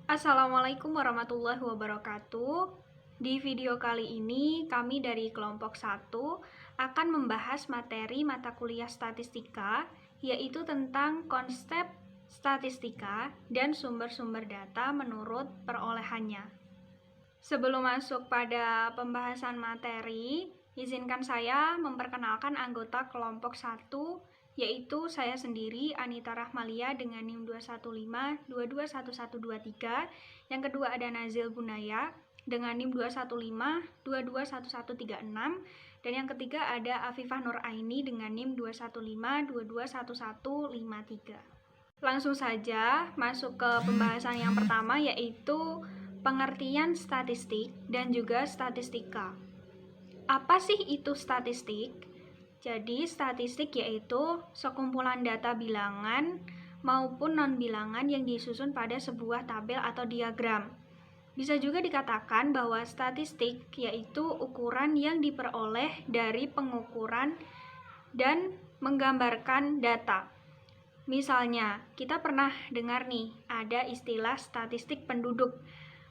Assalamualaikum warahmatullahi wabarakatuh. Di video kali ini, kami dari kelompok 1 akan membahas materi mata kuliah statistika, yaitu tentang konsep statistika dan sumber-sumber data menurut perolehannya. Sebelum masuk pada pembahasan materi, izinkan saya memperkenalkan anggota kelompok 1, yaitu saya sendiri, Anita Rahmalia dengan NIM 215221123. Yang kedua ada Nazil Bunaya dengan NIM 215221136. Dan yang ketiga ada Afifah Nur Aini dengan NIM 215221153. Langsung saja masuk ke pembahasan yang pertama, yaitu pengertian statistik dan juga statistika. Apa sih itu statistik? Jadi, statistik yaitu sekumpulan data bilangan maupun non-bilangan yang disusun pada sebuah tabel atau diagram. Bisa juga dikatakan bahwa statistik yaitu ukuran yang diperoleh dari pengukuran dan menggambarkan data. Misalnya, kita pernah dengar nih, ada istilah statistik penduduk.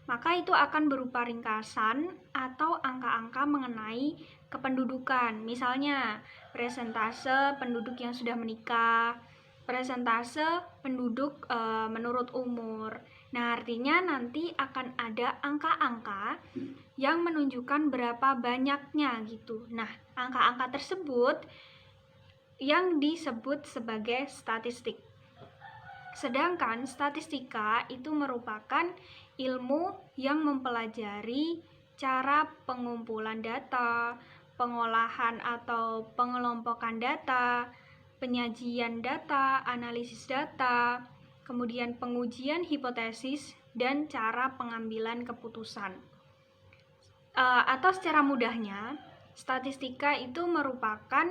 Maka itu akan berupa ringkasan atau angka-angka mengenai kependudukan. Misalnya, persentase penduduk yang sudah menikah, persentase penduduk menurut umur. Nah, artinya nanti akan ada angka-angka yang menunjukkan berapa banyaknya gitu. Nah, angka-angka tersebut yang disebut sebagai statistik. Sedangkan statistika itu merupakan ilmu yang mempelajari cara pengumpulan data, pengolahan atau pengelompokan data, penyajian data, analisis data, kemudian pengujian hipotesis, dan cara pengambilan keputusan. Atau secara mudahnya, statistika itu merupakan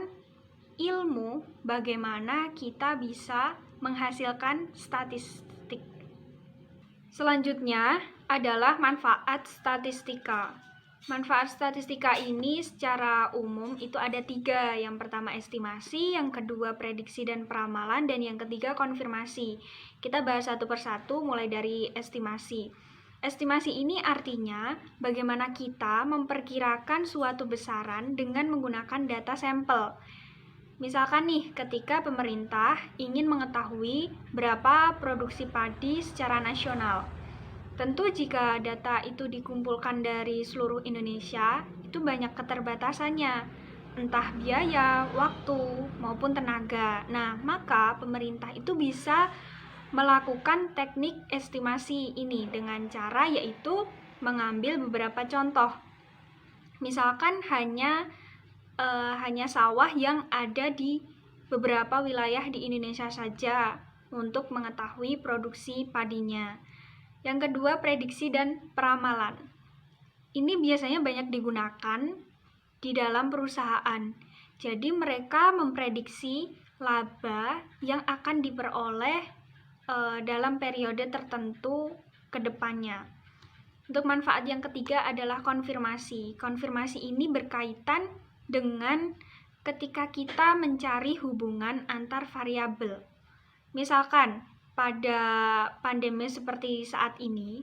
ilmu bagaimana kita bisa menghasilkan statistik. Selanjutnya adalah manfaat statistika. Manfaat statistika ini secara umum itu ada 3. Yang pertama estimasi, yang kedua prediksi dan peramalan, dan yang ketiga konfirmasi. Kita bahas satu persatu mulai dari estimasi. Estimasi ini artinya bagaimana kita memperkirakan suatu besaran dengan menggunakan data sampel. Misalkan nih, ketika pemerintah ingin mengetahui berapa produksi padi secara nasional. Tentu jika data itu dikumpulkan dari seluruh Indonesia, itu banyak keterbatasannya, entah biaya, waktu, maupun tenaga. Nah, maka pemerintah itu bisa melakukan teknik estimasi ini dengan cara yaitu mengambil beberapa contoh. Misalkan hanya sawah yang ada di beberapa wilayah di Indonesia saja untuk mengetahui produksi padinya. Yang kedua, prediksi dan peramalan. Ini biasanya banyak digunakan di dalam perusahaan. Jadi mereka memprediksi laba yang akan diperoleh dalam periode tertentu ke depannya. Untuk manfaat yang ketiga adalah konfirmasi. Konfirmasi ini berkaitan dengan ketika kita mencari hubungan antar variabel. Misalkan pada pandemi seperti saat ini,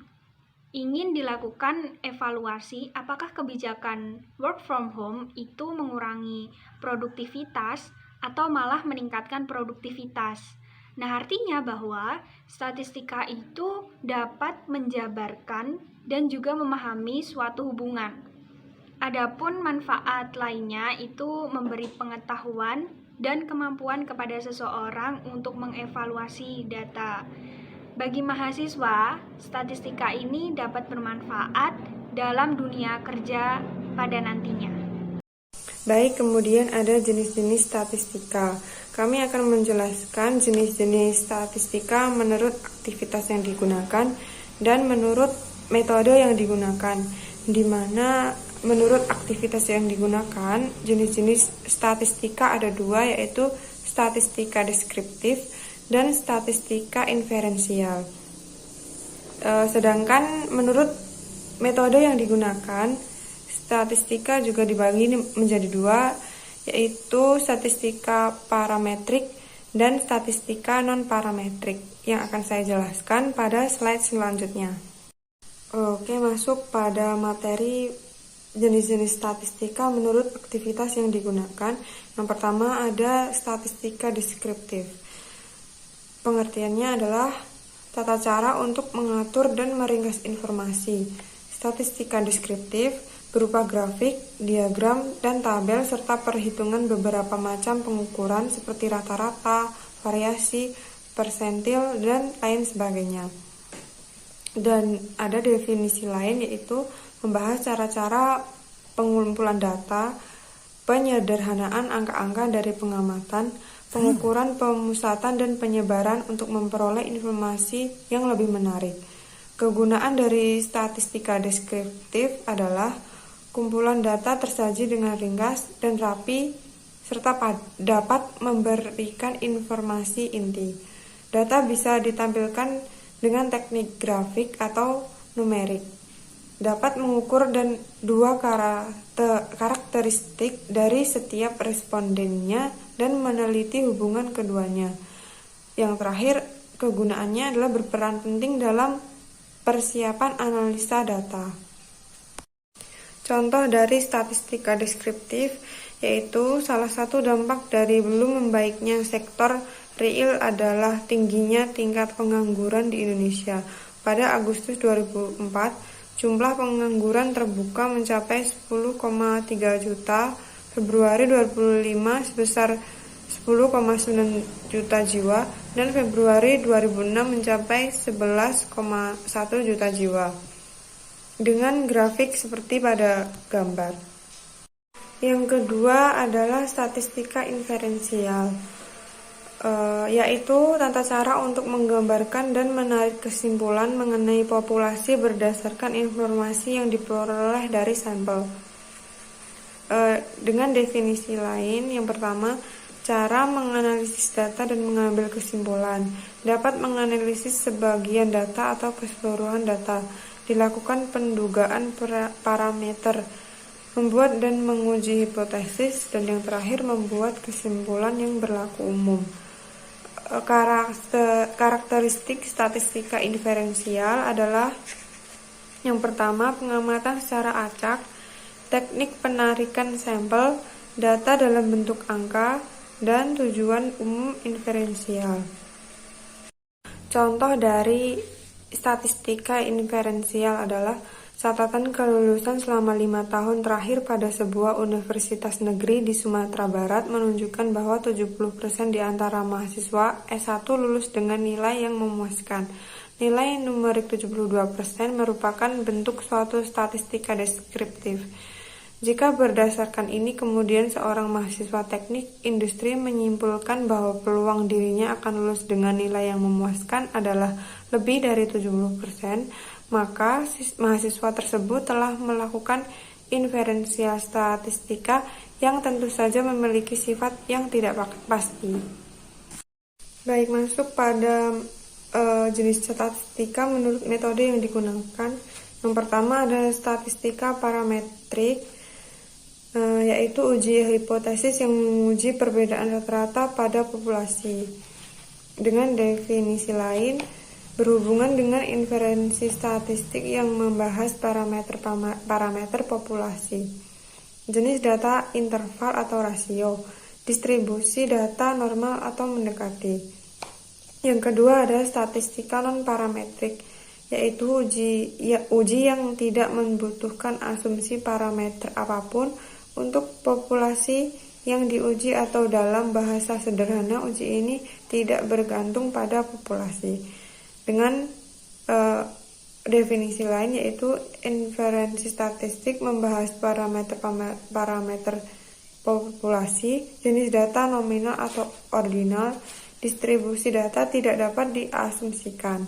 ingin dilakukan evaluasi apakah kebijakan work from home itu mengurangi produktivitas atau malah meningkatkan produktivitas. Nah, artinya bahwa statistika itu dapat menjabarkan dan juga memahami suatu hubungan. Adapun manfaat lainnya itu memberi pengetahuan dan kemampuan kepada seseorang untuk mengevaluasi data. Bagi mahasiswa, statistika ini dapat bermanfaat dalam dunia kerja pada nantinya. Baik, kemudian ada jenis-jenis statistika. Kami akan menjelaskan jenis-jenis statistika menurut aktivitas yang digunakan dan menurut metode yang digunakan, di mana menurut aktivitas yang digunakan, jenis-jenis statistika ada 2, yaitu statistika deskriptif dan statistika inferensial. Sedangkan menurut metode yang digunakan, statistika juga dibagi menjadi 2, yaitu statistika parametrik dan statistika non-parametrik, yang akan saya jelaskan pada slide selanjutnya. Oke, masuk pada materi jenis-jenis statistika menurut aktivitas yang digunakan. Yang pertama ada statistika deskriptif. Pengertiannya adalah tata cara untuk mengatur dan meringkas informasi. Statistika deskriptif berupa grafik, diagram, dan tabel serta perhitungan beberapa macam pengukuran seperti rata-rata, variasi, persentil, dan lain sebagainya. Dan ada definisi lain yaitu membahas cara-cara pengumpulan data, penyederhanaan angka-angka dari pengamatan, pengukuran, pemusatan, dan penyebaran untuk memperoleh informasi yang lebih menarik. Kegunaan dari statistika deskriptif adalah kumpulan data tersaji dengan ringkas dan rapi serta dapat memberikan informasi inti. Data bisa ditampilkan dengan teknik grafik atau numerik. Dapat mengukur dan dua karakteristik dari setiap respondennya dan meneliti hubungan keduanya. Yang terakhir, kegunaannya adalah berperan penting dalam persiapan analisa data. Contoh dari statistika deskriptif yaitu salah satu dampak dari belum membaiknya sektor real adalah tingginya tingkat pengangguran di Indonesia. Pada Agustus 2004, jumlah pengangguran terbuka mencapai 10,3 juta, Februari 2005 sebesar 10,9 juta jiwa, dan Februari 2006 mencapai 11,1 juta jiwa. Dengan grafik seperti pada gambar. Yang kedua adalah statistika inferensial, yaitu tata cara untuk menggambarkan dan menarik kesimpulan mengenai populasi berdasarkan informasi yang diperoleh dari sampel. Dengan definisi lain, yang pertama, cara menganalisis data dan mengambil kesimpulan. Dapat menganalisis sebagian data atau keseluruhan data. Dilakukan pendugaan parameter, membuat dan menguji hipotesis, dan yang terakhir membuat kesimpulan yang berlaku umum. Karakteristik statistika inferensial adalah yang pertama, pengamatan secara acak, teknik penarikan sampel, data dalam bentuk angka, dan tujuan umum inferensial. Contoh dari statistika inferensial adalah catatan kelulusan selama 5 tahun terakhir pada sebuah universitas negeri di Sumatera Barat menunjukkan bahwa 70% di antara mahasiswa S1 lulus dengan nilai yang memuaskan. Nilai numerik 72% merupakan bentuk suatu statistika deskriptif. Jika berdasarkan ini kemudian seorang mahasiswa teknik industri menyimpulkan bahwa peluang dirinya akan lulus dengan nilai yang memuaskan adalah lebih dari 70%, maka mahasiswa tersebut telah melakukan inferensial statistika yang tentu saja memiliki sifat yang tidak pasti. Baik, masuk pada jenis statistika menurut metode yang digunakan. Yang pertama ada statistika parametrik, yaitu uji hipotesis yang menguji perbedaan rata-rata pada populasi. Dengan definisi lain, berhubungan dengan inferensi statistik yang membahas parameter populasi. Jenis data interval atau rasio, distribusi data normal atau mendekati. Yang kedua ada statistika non-parametrik, yaitu uji yang tidak membutuhkan asumsi parameter apapun untuk populasi yang diuji, atau dalam bahasa sederhana uji ini tidak bergantung pada populasi. Dengan definisi lain yaitu inferensi statistik membahas parameter populasi, jenis data nominal atau ordinal, distribusi data tidak dapat diasumsikan.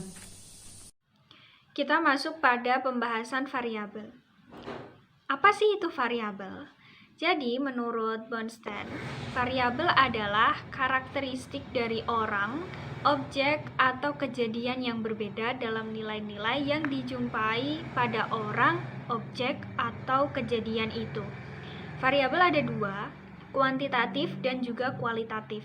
Kita masuk pada pembahasan variabel. Apa sih itu variabel? Jadi, menurut Bernstein, variabel adalah karakteristik dari orang, objek, atau kejadian yang berbeda dalam nilai-nilai yang dijumpai pada orang, objek, atau kejadian itu. Variabel ada dua, kuantitatif dan juga kualitatif.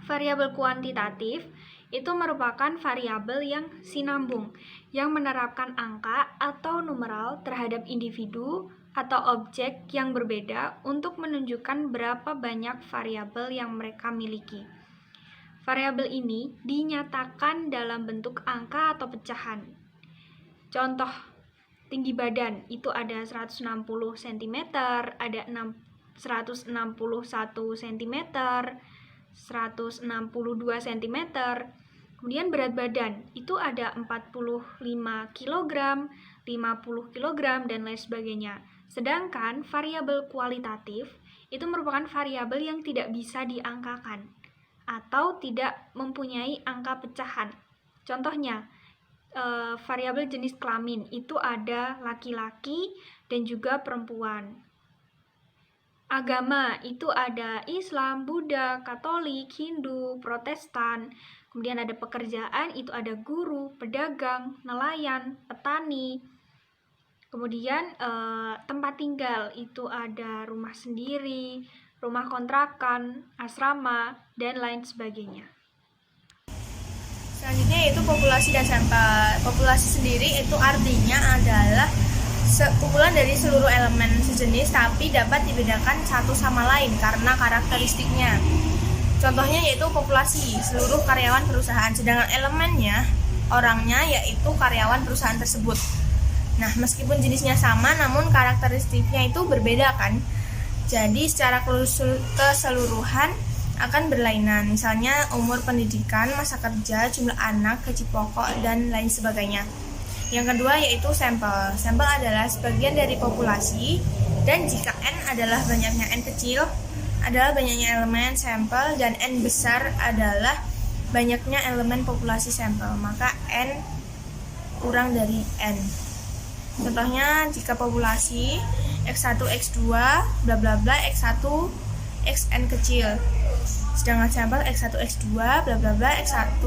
Variabel kuantitatif itu merupakan variabel yang sinambung, yang menerapkan angka atau numeral terhadap individu atau objek yang berbeda untuk menunjukkan berapa banyak variabel yang mereka miliki. Variabel ini dinyatakan dalam bentuk angka atau pecahan. Contoh, tinggi badan itu ada 160 cm, ada 161 cm, 162 cm. Kemudian berat badan itu ada 45 kg, 50 kg, dan lain sebagainya. Sedangkan variabel kualitatif itu merupakan variabel yang tidak bisa diangkakan atau tidak mempunyai angka pecahan. Contohnya, variabel jenis kelamin itu ada laki-laki dan juga perempuan. Agama itu ada Islam, Buddha, Katolik, Hindu, Protestan. Kemudian ada pekerjaan itu ada guru, pedagang, nelayan, petani. Kemudian tempat tinggal itu ada rumah sendiri, rumah kontrakan, asrama, dan lain sebagainya. Selanjutnya yaitu populasi dan sampel. Populasi sendiri itu artinya adalah kumpulan dari seluruh elemen sejenis tapi dapat dibedakan satu sama lain karena karakteristiknya. Contohnya yaitu populasi, seluruh karyawan perusahaan, sedangkan elemennya, orangnya yaitu karyawan perusahaan tersebut. Nah, meskipun jenisnya sama namun karakteristiknya itu berbeda kan. Jadi secara keseluruhan akan berlainan, misalnya umur pendidikan, masa kerja, jumlah anak, gaji pokok, dan lain sebagainya. Yang kedua yaitu sampel. Sampel adalah sebagian dari populasi, dan jika N adalah banyaknya N kecil, adalah banyaknya elemen sampel, dan N besar adalah banyaknya elemen populasi sampel, maka N kurang dari N. Contohnya, jika populasi X1, X2, bla bla bla, X1, Xn kecil. Sedangkan sampel X1, X2, bla bla bla, X1,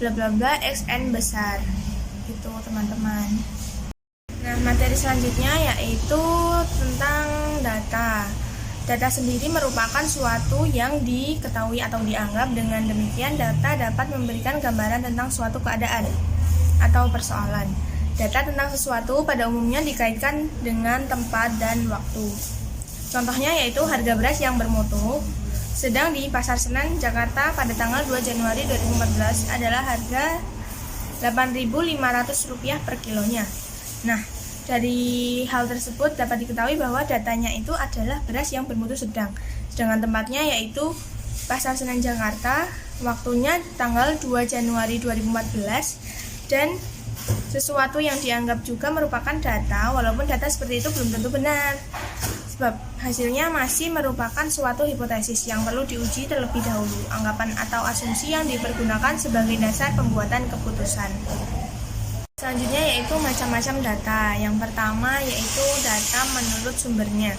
bla bla bla, Xn besar. Gitu, teman-teman. Nah, materi selanjutnya yaitu tentang data. Data sendiri merupakan suatu yang diketahui atau dianggap. Dengan demikian, data dapat memberikan gambaran tentang suatu keadaan atau persoalan. Data tentang sesuatu pada umumnya dikaitkan dengan tempat dan waktu. Contohnya yaitu harga beras yang bermutu sedang di Pasar Senen, Jakarta pada tanggal 2 Januari 2014 adalah harga Rp8.500 per kilonya. Nah, dari hal tersebut dapat diketahui bahwa datanya itu adalah beras yang bermutu sedang. Sedangkan tempatnya yaitu Pasar Senen, Jakarta, waktunya tanggal 2 Januari 2014, dan sesuatu yang dianggap juga merupakan data, walaupun data seperti itu belum tentu benar, sebab hasilnya masih merupakan suatu hipotesis yang perlu diuji terlebih dahulu, anggapan atau asumsi yang dipergunakan sebagai dasar pembuatan keputusan. Selanjutnya yaitu macam-macam data. Yang pertama yaitu data menurut sumbernya.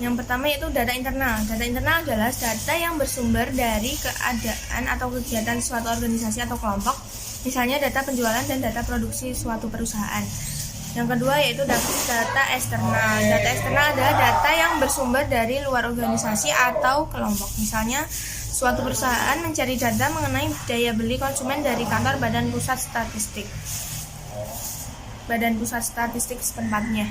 Yang pertama yaitu data internal. Data internal adalah data yang bersumber dari keadaan atau kegiatan suatu organisasi atau kelompok, misalnya data penjualan dan data produksi suatu perusahaan. Yang kedua yaitu data eksternal. Data eksternal adalah data yang bersumber dari luar organisasi atau kelompok. Misalnya, suatu perusahaan mencari data mengenai daya beli konsumen dari kantor Badan Pusat Statistik setempatnya.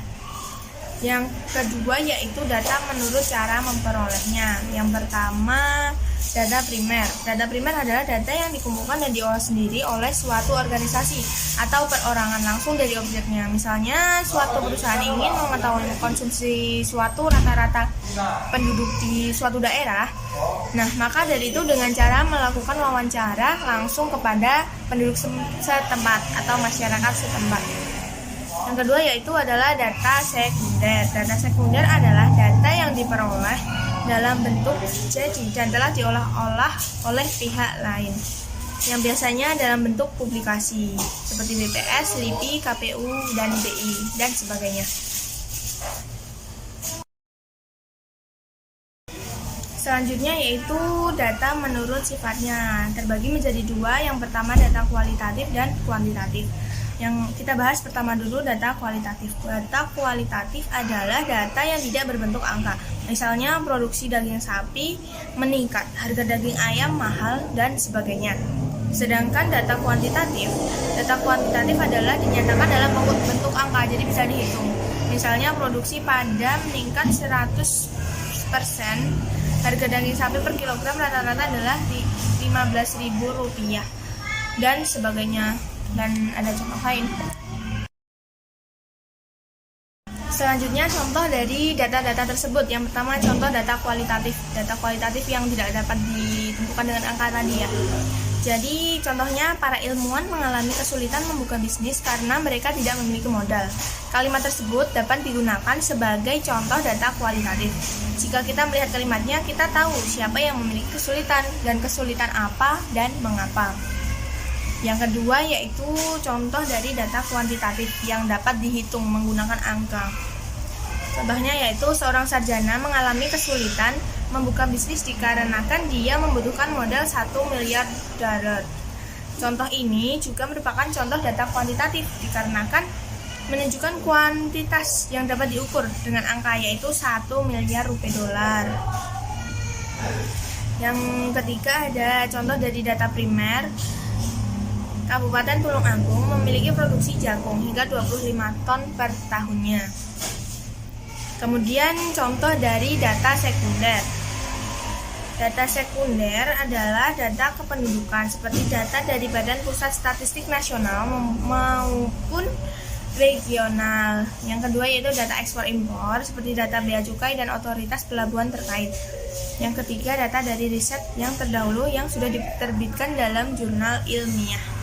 Yang kedua yaitu data menurut cara memperolehnya. Yang pertama, data primer. Data primer adalah data yang dikumpulkan dan diolah sendiri oleh suatu organisasi atau perorangan langsung dari objeknya. Misalnya, suatu perusahaan ingin mengetahui konsumsi suatu rata-rata penduduk di suatu daerah. Nah, maka dari itu dengan cara melakukan wawancara langsung kepada penduduk setempat atau masyarakat setempat. Yang kedua yaitu adalah data sekunder. Data sekunder adalah data yang diperoleh dalam bentuk jadi dan telah diolah-olah oleh pihak lain, yang biasanya dalam bentuk publikasi seperti BPS, LIPI, KPU, dan BI, dan sebagainya. Selanjutnya yaitu data menurut sifatnya, terbagi menjadi dua. Yang pertama data kualitatif dan kuantitatif. Yang kita bahas pertama dulu data kualitatif. Data kualitatif adalah data yang tidak berbentuk angka. Misalnya produksi daging sapi meningkat, harga daging ayam mahal, dan sebagainya. Sedangkan data kuantitatif adalah dinyatakan dalam bentuk angka, jadi bisa dihitung. Misalnya produksi pada meningkat 100%, harga daging sapi per kilogram rata-rata adalah Rp15.000 dan sebagainya. Dan ada contoh lain. Selanjutnya contoh dari data-data tersebut. Yang pertama contoh data kualitatif yang tidak dapat ditentukan dengan angka tadi ya. Jadi contohnya para ilmuwan mengalami kesulitan membuka bisnis karena mereka tidak memiliki modal. Kalimat tersebut dapat digunakan sebagai contoh data kualitatif. Jika kita melihat kalimatnya, kita tahu siapa yang memiliki kesulitan dan kesulitan apa dan mengapa. Yang kedua yaitu contoh dari data kuantitatif yang dapat dihitung menggunakan angka. Contohnya yaitu seorang sarjana mengalami kesulitan membuka bisnis dikarenakan dia membutuhkan modal 1 miliar dolar. Contoh ini juga merupakan contoh data kuantitatif dikarenakan menunjukkan kuantitas yang dapat diukur dengan angka yaitu 1 miliar rupiah. Yang ketiga ada contoh dari data primer. Kabupaten Tulungagung memiliki produksi jagung hingga 25 ton per tahunnya. Kemudian contoh dari data sekunder. Data sekunder adalah data kependudukan seperti data dari Badan Pusat Statistik Nasional maupun regional. Yang kedua yaitu data ekspor impor seperti data bea cukai dan otoritas pelabuhan terkait. Yang ketiga data dari riset yang terdahulu yang sudah diterbitkan dalam jurnal ilmiah.